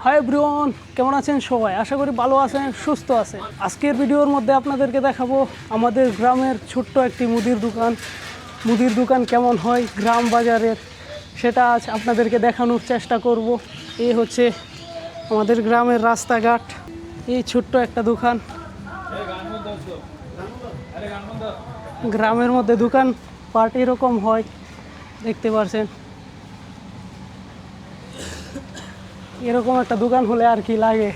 Hi everyone, কেমন আছেন সবাই? আশা করি ভালো আছেন, সুস্থ আছেন। আজকের ভিডিওর মধ্যে আপনাদেরকে দেখাবো আমাদের গ্রামের ছোট্ট একটি মুদির দোকান কেমন হয় গ্রাম বাজারের, সেটা আজ আপনাদেরকে দেখানোর চেষ্টা করব। এই হচ্ছে আমাদের গ্রামের রাস্তাঘাট, এই ছোট্ট একটা দোকান। গ্রামের মধ্যে দোকান পাট এরকম হয়, দেখতে পাচ্ছেন। এরকম একটা দোকান হলে আর কি লাগে,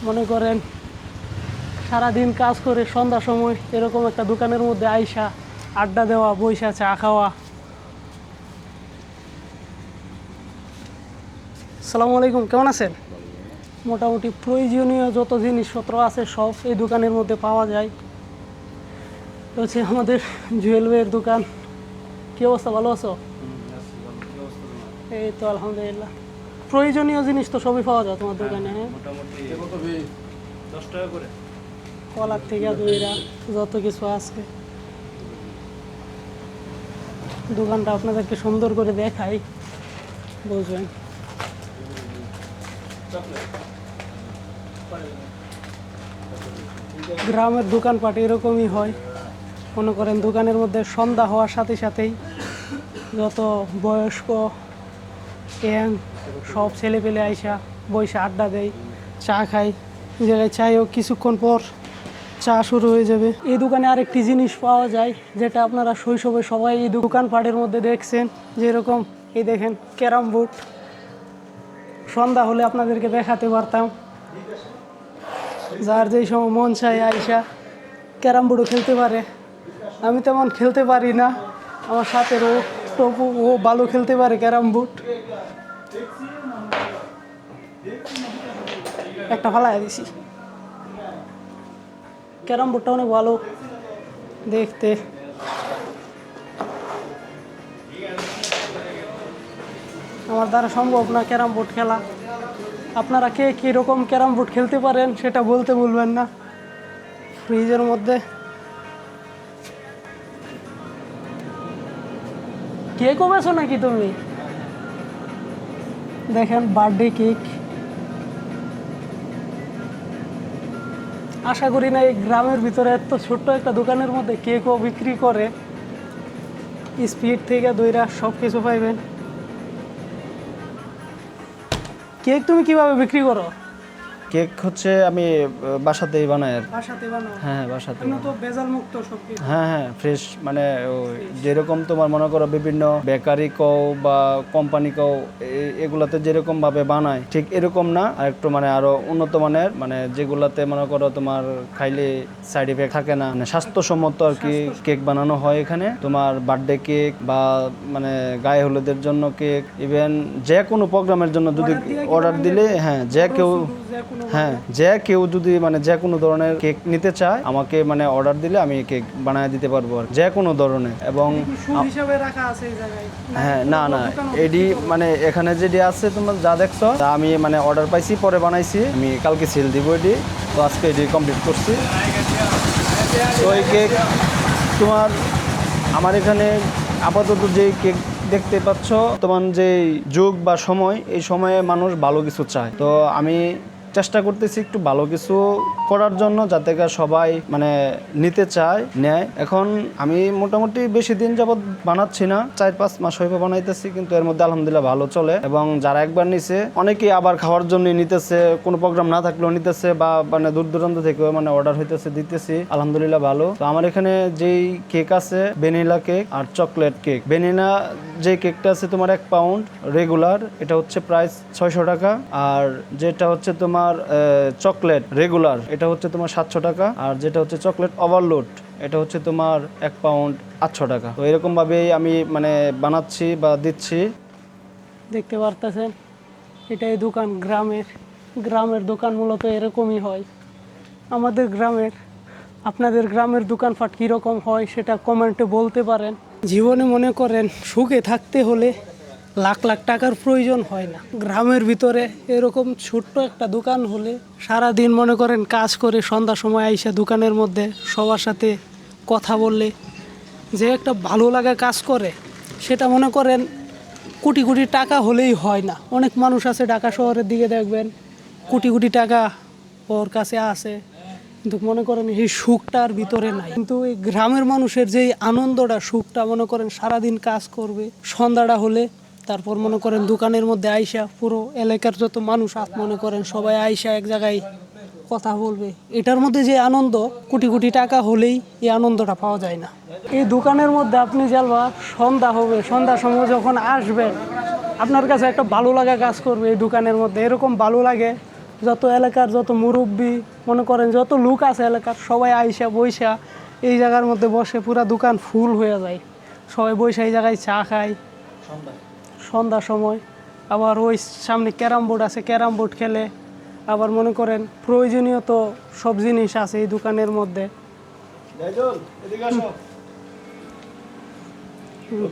মনে করেন সারাদিন কাজ করে সন্ধ্যার সময় এরকম একটা দোকানের মধ্যে আইসা আড্ডা দেওয়া, বইসা চা খাওয়া। আসসালামু আলাইকুম, কেমন আছেন? মোটামুটি প্রয়োজনীয় যত জিনিসপত্র আছে সব এই দোকানের মধ্যে পাওয়া যায়। এটা হচ্ছে আমাদের জুয়েলারির দোকান। কী অবস্থা, ভালো আছো? এই তো আলহামদুলিল্লাহ। প্রয়োজনীয় জিনিস তো সবই পাওয়া যায় তোমার দোকানে। হ্যাঁ, মোটামুটি 10 টাকা করে কলার থেকে দইরা যত কিছু আছে। দোকানটা আপনাদেরকে সুন্দর করে দেখাই, বুঝবেন। গ্রামের দোকানপাট এরকমই হয়। মনে করেন দোকানের মধ্যে সন্ধ্যা হওয়ার সাথে সাথেই যত বয়স্ক ইয়াং সব ছেলে পেলে আইসা বইসা আড্ডা দেয়, চা খায়। জায়গায় চাইও কিছুক্ষণ পর চা শুরু হয়ে যাবে। এই দোকানে আরেকটি জিনিস পাওয়া যায় যেটা আপনারা শৈশবে সবাই এই দোকানপাটের মধ্যে দেখছেন, যেরকম এই দেখেন ক্যারাম বোর্ড। সন্ধ্যা হলে আপনাদেরকে দেখাতে পারতাম, যার যেই সময় মন চায় আইসা ক্যারাম বোর্ডও খেলতে পারে। আমি তেমন খেলতে পারি না, আমার সাথে টপু ও ভালো খেলতে পারে ক্যারাম বোর্ড। একটা ফালাই দিছি। ক্যারাম বোর্ডটা অনেক ভালো দেখতে। আমার দ্বারা সম্ভব না ক্যারাম বোর্ড খেলা। আপনারা কে কীরকম ক্যারাম বোর্ড খেলতে পারেন সেটা বলতে ভুলবেন না। ফ্রিজের মধ্যে কেকও বেছো নাকি তুমি? দেখেন বার্থডে কেক। আশা করি না এই গ্রামের ভিতরে এত ছোট্ট একটা দোকানের মধ্যে কেকও বিক্রি করে। স্পিড থেকে দইরা সব কিছু পাইবেন। কেক তুমি কিভাবে বিক্রি করো? কেক হচ্ছে আমি বাসাতেই বানাই আর বাসাতে বানাও? হ্যাঁ, বাসাতে তুমি তো ভেজাল মুক্ত সব কিছু। হ্যাঁ, ফ্রেশ। মানে যেরকম তোমার মনে করো বিভিন্ন বেকারি কও বা কোম্পানি কও এগুলাতে যেরকম ভাবে বানায় ঠিক এরকম না, আর একটু মানে আরো উন্নত মানের, মানে যেগুলাতে মনে করো তোমার খাইলে সাইড ইফেক্ট থাকে না, মানে স্বাস্থ্যসম্মত আর কি কেক বানানো হয় এখানে। তোমার বার্থডে কেক বা মানে গায়ে হলুদের জন্য কেক, ইভেন যে কোনো প্রোগ্রামের জন্য যদি অর্ডার দিলে যে কেউ যদি মানে যে কোনো ধরনের কেক নিতে চায় আমাকে মানে অর্ডার দিলে আমি কেক বানায় দিতে পারবো আর যে কোনো ধরনের। এবং না এডি মানে এখানে যেটি আছে তোমরা যা দেখছো তা আমি মানে অর্ডার পাইছি, পরে বানাইছি। আমি কালকে সেল দিব এডি, তো আজকে এডি কমপ্লিট করছি। তো এই কেক তোমার আমার এখানে আপাতত যে কেক দেখতে পাচ্ছ, তোমার যে যুগ বা সময়, এই সময়ে মানুষ ভালো কিছু চায়। তো আমি চেষ্টা করতেছি একটু ভালো কিছু করার জন্য, যাতে সবাই মানে নিতে চায়, নেয়। এখন আমি মোটামুটি বেশি দিন যাবৎ বানাচ্ছি না, 4-5 মাস হইবে বানাইতেছি, কিন্তু এর মধ্যে আলহামদুলিল্লাহ ভালো চলে। এবং যারা একবার নিছে অনেকেই আবার খাওয়ার জন্য নিতেছে, কোনো প্রোগ্রাম না থাকলেও নিতেছে, বা মানে দূর দূরান্ত থেকেও মানে অর্ডার হইতেছে, দিতেছি, আলহামদুলিল্লাহ ভালো। তো আমার এখানে যেই কেক আছে ভ্যানিলা কেক আর চকলেট কেক। ভ্যানিলা যে কেকটা আছে তোমার 1 পাউন্ড রেগুলার, এটা হচ্ছে প্রাইস 600 টাকা। আর যেটা হচ্ছে তোমার চকলেট রেগুলার, এটা হচ্ছে তোমার 700 টাকা। আর যেটা হচ্ছে চকলেট ওভারলোড, এটা হচ্ছে তোমার 1 পাউন্ড 800 টাকা। তো এরকম ভাবেই আমি মানে বানাচ্ছি বা দিচ্ছি। দেখতে পারতেছেন এটাই দোকান। গ্রামের দোকান মূলত এরকমই হয় আমাদের গ্রামের। আপনাদের গ্রামের দোকানপাট কীরকম হয় সেটা কমেন্টে বলতে পারেন। জীবনে মনে করেন সুখে থাকতে হলে লাখ লাখ টাকার প্রয়োজন হয় না। গ্রামের ভিতরে এরকম ছোট্ট একটা দোকান হলে সারাদিন মনে করেন কাজ করে সন্ধ্যার সময় আইসা দোকানের মধ্যে সবার সাথে কথা বললে যে একটা ভালো লাগা কাজ করে, সেটা মনে করেন কোটি কোটি টাকা হলেই হয় না। অনেক মানুষ আছে ঢাকা শহরের দিকে দেখবেন কোটি কোটি টাকা ওর কাছে আছে, কিন্তু মনে করেন এই সুখটার ভিতরে নাই। কিন্তু এই গ্রামের মানুষের যেই আনন্দটা, সুখটা মনে করেন সারাদিন কাজ করবে, সন্ধ্যাটা হলে তারপর মনে করেন দোকানের মধ্যে আইসা পুরো এলাকার যত মানুষ মনে করেন সবাই আইসা এক জায়গায় কথা বলবে। এটার মধ্যে যে আনন্দ কোটি কোটি টাকা হলেই এই আনন্দটা পাওয়া যায় না। এই দোকানের মধ্যে আপনি যাবা, সন্ধ্যা হবে, সন্ধ্যার সময় যখন আসবেন আপনার কাছে একটা ভালো লাগা কাজ করবে। এই দোকানের মধ্যে এরকম ভালো লাগে, যত এলাকার যত মুরব্বি মনে করেন যত লোক আছে এলাকার সবাই আইসা বইসা এই জায়গার মধ্যে বসে, পুরা দোকান ফুল হয়ে যায়। সবাই বইসা এই জায়গায় চা খায় সন্ধ্যার সময়। আবার ওই সামনে ক্যারাম বোর্ড আছে, ক্যারাম বোর্ড খেলে। আবার মনে করেন প্রয়োজনীয় তো সব জিনিস আছে এই দোকানের মধ্যে।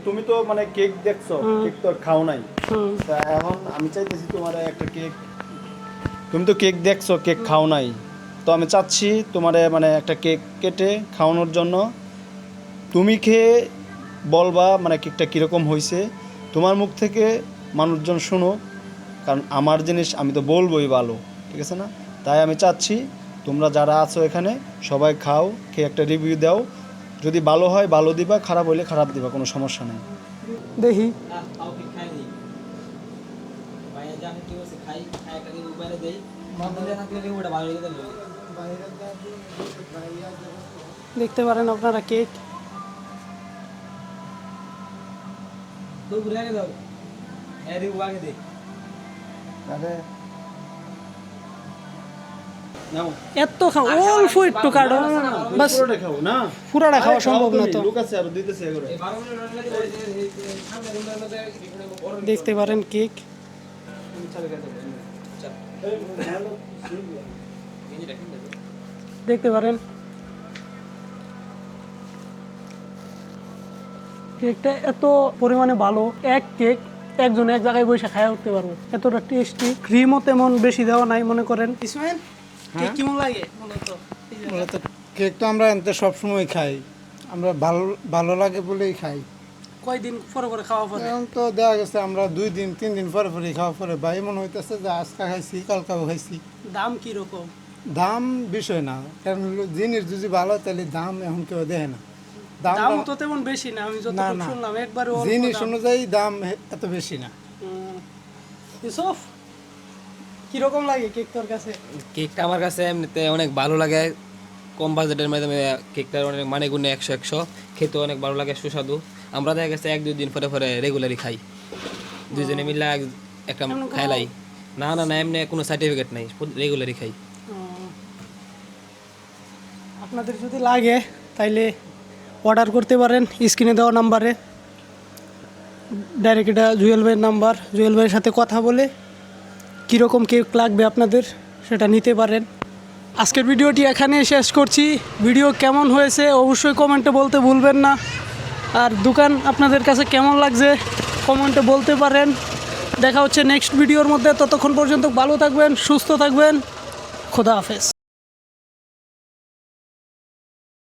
তুমি তো মানে কেক দেখছো, কেক তো খাও নাই, তা এখন আমি চাইতেছি তোমার একটা কেক, তুমি তো কেক দেখছো, কেক খাও নাই, তো আমি চাচ্ছি তোমার মানে একটা কেক কেটে খাওয়ানোর জন্য। তুমি খেয়ে বলবা মানে কেকটা কীরকম হয়েছে, তোমার মুখ থেকে মানুষজন শুনো, কারণ আমার জিনিস আমি তো বলবোই ভালো, ঠিক আছে না? তাই আমি চাচ্ছি তোমরা যারা আছো এখানে সবাই খাও, খেয়ে একটা রিভিউ দাও। যদি ভালো হয় ভালো দিবা, খারাপ হইলে খারাপ দিবা, কোনো সমস্যা নেই। দেখি দেখতে পারেন আপনারা কেক। এত খাও, অল্প একটু কাটো, বাস পুরাটা খাওয়া সম্ভব না তো। দেখতে পারেন কেক, দেখতে পারেন কেকটা এত পরিমাণে ভালো। এক কেক একজন এক জায়গায় বসে খায়া উঠতে পারবো, এতটা টেস্টি। ক্রিমও তেমন বেশি দেওয়া নাই মনে করেন। কেক কেমন লাগে মূলত কেক তো আমরা এনতে সবসময় খাই, আমরা ভালো ভালো লাগে বলেই খাই। কয়দিন পরে পরে খাওয়া পরে? এখন তো দেখা গেছে আমরা 2 দিন 3 দিন পরে পরে খাওয়া পরে ভাই মনে হইতেছে যে আজকে খাইছি কালকাও খাইছি। দাম কি রকম? দাম বিষয় না, কারণ জিনিস যদি ভালো তাহলে দাম এখন কেউ দেয় না। দাম তো তেমন বেশি না, আমি যতটুকু শুনলাম একবারে জিনিস অনুযায়ী দাম এত বেশি না। ইউসুফ কিরকম লাগে কেক তোর কাছে? কেকটা আমার কাছে এমনিতে অনেক ভালো লাগে, কম বাজেটের মাধ্যমে কেকটার অনেক মানে গুণে 100 খেতে অনেক ভালো লাগে, সুস্বাদু। আমরা দেখা গেছে 1-2 দিন পরে পরে রেগুলারই খাই, দুজনে মিলে একটা খাইলাই। না না না, এমনি কোনো সার্টিফিকেট নাই, রেগুলারই খাই। আপনাদের যদি লাগে তাইলে অর্ডার করতে পারেন স্ক্রিনে দেওয়া নাম্বারে। ডাইরেক্ট এটা জুয়েল ভাইয়ের নাম্বার, জুয়েল ভাইয়ের সাথে কথা বলে কীরকম কেক লাগবে আপনাদের সেটা নিতে পারেন। আজকের ভিডিওটি এখানে শেষ করছি। ভিডিও কেমন হয়েছে অবশ্যই কমেন্টে বলতে ভুলবেন না। আর দোকান আপনাদের কাছে কেমন লাগছে কমেন্টে বলতে পারেন। দেখা হচ্ছে নেক্সট ভিডিওর মধ্যে, ততক্ষণ পর্যন্ত ভালো থাকবেন, সুস্থ থাকবেন, খোদা হাফেজ।